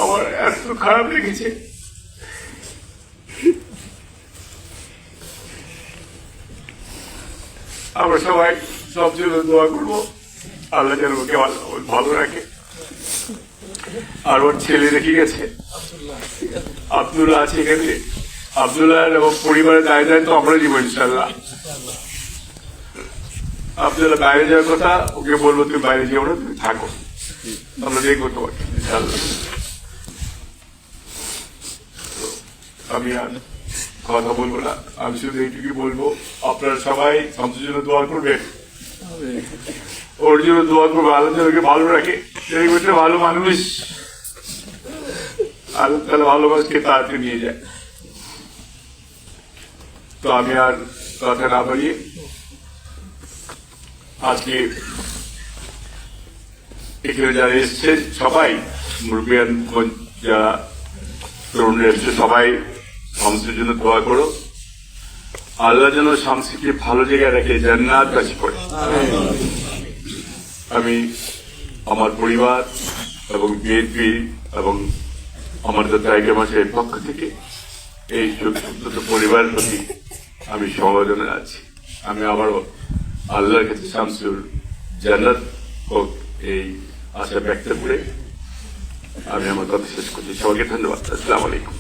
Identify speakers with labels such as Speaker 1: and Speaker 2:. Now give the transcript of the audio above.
Speaker 1: আমার এত খারাপ লেগেছে। আমরা সবাই সব জন্য দোয়া করবো, আল্লাহ যেন ওকে ভালো রাখে। আর ওর ছেলে রেখে গেছে আব্দুল্লাহ আছে এখানে। আব্দুল্লাহ এবং পরিবারের দায় দায়িত্ব আমরা দিব ইনশাল্লাহ। আব্দুল্লাহ বাইরে যাওয়ার কথা, ওকে বলবো তুমি বাইরে যেও না, তুমি থাকো, আমরা দেখবো তোমাকে ইনশাল্লাহ। আমি আর কথা বলবো না, আমি শুধু এইটুকু বলবো, আপনারা সবাই শামসুর জন্য দোয়া করবেন, ওর জন্য দোয়া করবো, আল্লাহ যেন ভালো রাখে। সেই বছর ভালো মানুষ, আল্লাহ তাহলে ভালো মানুষকে তাড়াতাড়ি নিয়ে যায়। তো আমি আর কথা না বাড়িয়ে আজকে এখানে যারা এসছে সবাই, মুরব্বিয়ান যারা তরুণরা এসছে, সবাই শামসুর জন্য দোয়া করো, আল্লাহ যেন শামসুকে ভালো জায়গায় রেখে জান্নাত বাসী করে। আমি আমার পরিবার এবং বিএনপি এবং আমাদের টাইগার মাসের পক্ষ থেকে এই ছোট পরিবারের প্রতি আমি সমবেদনা আছি। আমি আবারও আল্লাহর কাছে শামসুর জান্নাত হোক এই আশা ব্যক্ত করে আমি আমার কথা শেষ করছি। সবাইকে ধন্যবাদ। আসসালামু আলাইকুম।